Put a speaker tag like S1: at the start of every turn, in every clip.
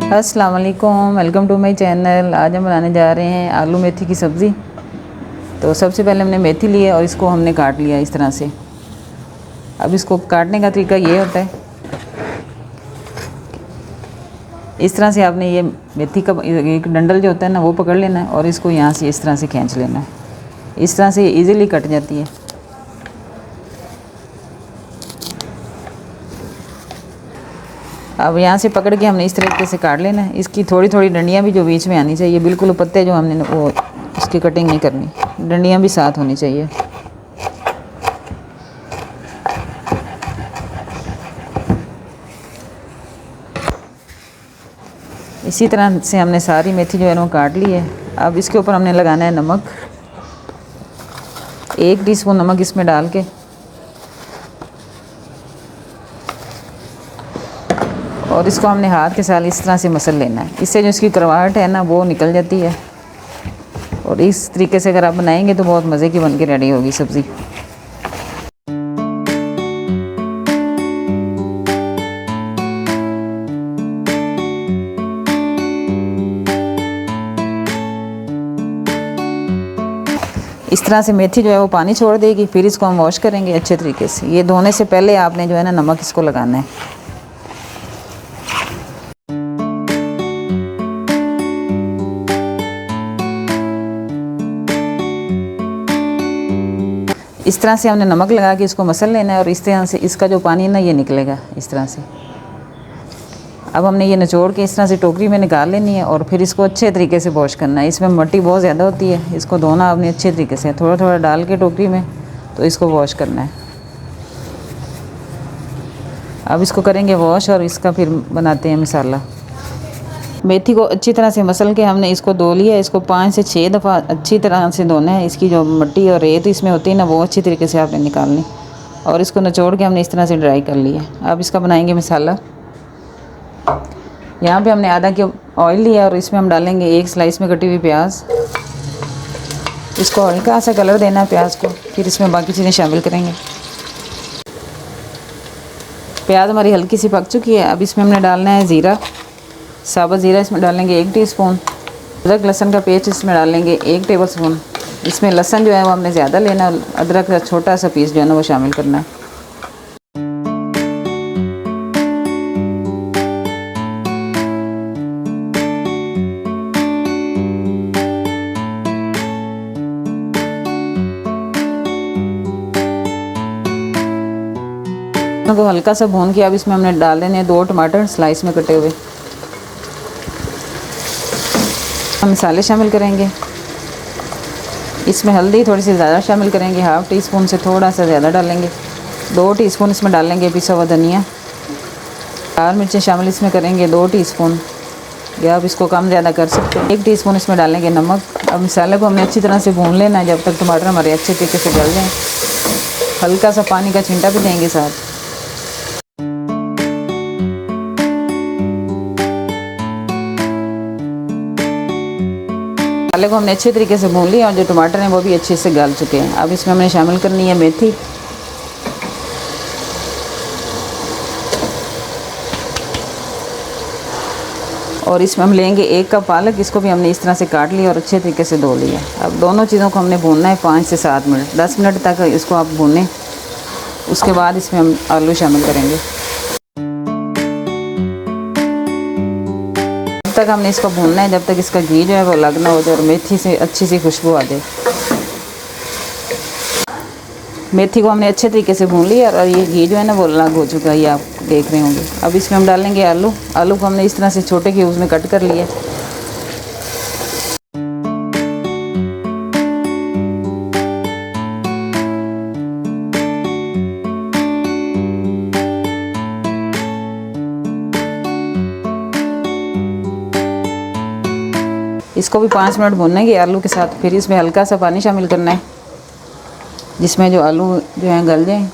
S1: अस्सलाम वालेकुम, welcome to my channel. आज हम बनाने जा रहे हैं आलू मेथी की सब्ज़ी। तो सबसे पहले हमने मेथी ली है और इसको हमने काट लिया इस तरह से। अब इसको काटने का तरीका ये होता है, इस तरह से आपने ये मेथी का एक डंडल जो होता है ना वो पकड़ लेना है और इसको यहाँ से इस तरह से खींच लेना है। इस तरह से ईज़िली कट जाती है। अब यहाँ से पकड़ के हमने इस तरीके से काट लेना है। इसकी थोड़ी थोड़ी डंडियाँ भी जो बीच में आनी चाहिए, बिल्कुल पत्ते जो हमने वो इसकी कटिंग नहीं करनी, डंडियाँ भी साथ होनी चाहिए। इसी तरह से हमने सारी मेथी जो है वो काट ली है। अब इसके ऊपर हमने लगाना है नमक, 1 टीस्पून नमक इसमें डाल के और इसको हमने हाथ के साथ इस तरह से मसल लेना है। इससे जो इसकी करवाहट है ना वो निकल जाती है। और इस तरीके से अगर आप बनाएंगे तो बहुत मज़े की बन के रेडी होगी सब्ज़ी। इस तरह से मेथी जो है वो पानी छोड़ देगी, फिर इसको हम वॉश करेंगे अच्छे तरीके से। ये धोने से पहले आपने जो है ना नमक इसको लगाना है। इस तरह से हमने नमक लगा के इसको मसल लेना है और इस तरह से इसका जो पानी है ना ये निकलेगा इस तरह से। अब हमने ये निचोड़ के इस तरह से टोकरी में निकाल लेनी है और फिर इसको अच्छे तरीके से वॉश करना है। इसमें मिट्टी बहुत ज़्यादा होती है, इसको धोना आपने अच्छे तरीके से थोड़ा थोड़ा डाल के टोकरी में, तो इसको वॉश करना है। अब इसको करेंगे वॉश और इसका फिर बनाते हैं मसाला। मेथी को अच्छी तरह से मसल के हमने इसको धो लिया। इसको 5 से 6 दफ़ा अच्छी तरह से धोना है। इसकी जो मिट्टी और रेत इसमें होती है ना वो अच्छी तरीके से आपने निकालनी और इसको निचोड़ के हमने इस तरह से ड्राई कर लिया। अब इसका बनाएंगे मसाला। यहाँ पे हमने आधा किलो ऑयल लिया और इसमें हम डालेंगे 1 स्लाइस में कटी हुई प्याज। इसको हल्का सा कलर देना है प्याज को, फिर इसमें बाकी चीज़ें शामिल करेंगे। प्याज हमारी हल्की सी पक चुकी है। अब इसमें हमने डालना है ज़ीरा, साबुत ज़ीरा इसमें डालेंगे 1 टीस्पून। अदरक लहसुन का पेस्ट इसमें डालेंगे 1 टेबलस्पून। इसमें लहसुन जो है वो हमने ज़्यादा लेना है, अदरक का छोटा सा पीस जो है ना वो शामिल करना है। को हल्का सा भून के अब इसमें हमने डाल देने 2 टमाटर स्लाइस में कटे हुए। हम मसाले शामिल करेंगे। इसमें हल्दी थोड़ी सी ज़्यादा शामिल करेंगे, 1/2 टीस्पून से थोड़ा सा ज़्यादा डालेंगे। 2 टीस्पून इसमें डालेंगे पिसा हुआ धनिया। लाल मिर्चें शामिल इसमें करेंगे 2 टीस्पून, या आप इसको कम ज़्यादा कर सकते हैं। 1 टीस्पून इसमें डालेंगे नमक। अब मसाले को हमने अच्छी तरह से भून लेना है जब तक टमाटर हमारे अच्छे तरीके से गल जाएँ। हल्का सा पानी का छींटा भी देंगे साथ। मसाले को हमने अच्छे तरीके से भून लिया और जो टमाटर हैं वो भी अच्छे से गल चुके हैं। अब इसमें हमने शामिल करनी है मेथी। और इसमें हम लेंगे 1 कप पालक। इसको भी हमने इस तरह से काट लिया और अच्छे तरीके से धो लिया। अब दोनों चीज़ों को हमने भूनना है 5 से 7 मिनट, 10 मिनट तक इसको आप भूनें। उसके बाद इसमें हम आलू शामिल करेंगे। तक हमने इसको भूनना है जब तक इसका घी जो है वो अलग ना हो जाए और मेथी से अच्छी सी खुशबू आ जाए। मेथी को हमने अच्छे तरीके से भून लिया और ये घी जो है ना वो अलग हो चुका है, ये आप देख रहे होंगे। अब इसमें हम डालेंगे आलू। आलू को हमने इस तरह से छोटे क्यूब्स में कट कर लिया। इसको भी 5 मिनट भूनेंगे आलू के साथ। फिर इसमें हल्का सा पानी शामिल करना है जिसमें जो आलू जो है गल जाएं।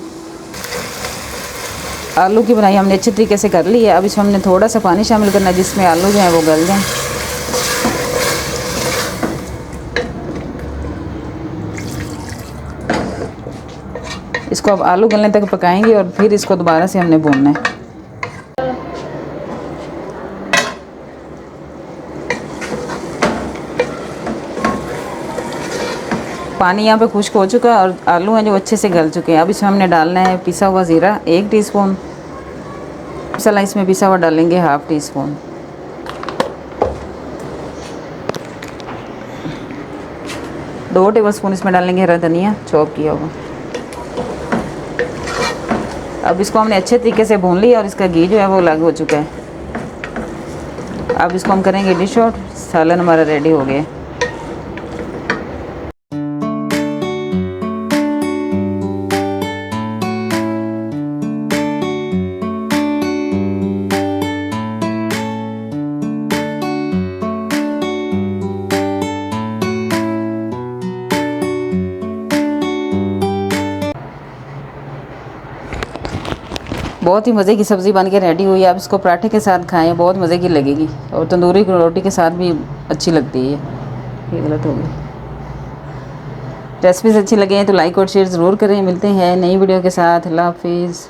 S1: आलू की बनाई हमने अच्छे तरीके से कर ली है। अब इसमें हमने थोड़ा सा पानी शामिल करना है जिसमें आलू जो है वो गल जाएं। इसको अब आलू गलने तक पकाएंगे और फिर इसको दोबारा से हमने भूनना है। पानी यहाँ पे खुश्क हो चुका है और आलू हैं जो अच्छे से गल चुके हैं। अब इसमें हमने डालना है पिसा हुआ ज़ीरा 1 टीस्पून, मसाला इसमें पिसा हुआ डालेंगे 1/2 टीस्पून, दो टेबलस्पून इसमें डालेंगे हरा धनिया चॉप किया हुआ। अब इसको हमने अच्छे तरीके से भून लिया और इसका घी जो है वो अलग हो चुका है। अब इसको हम करेंगे डिश आउट। सालन हमारा रेडी हो गया। बहुत ही मज़े की सब्ज़ी बन के रेडी हुई है। आप इसको पराठे के साथ खाएं, बहुत मज़े की लगेगी और तंदूरी रोटी के साथ भी अच्छी लगती है। ये गलत हो गई। रेसिपीज़ अच्छी लगे हैं तो लाइक और शेयर ज़रूर करें। मिलते हैं नई वीडियो के साथ। अल्लाह हाफिज़।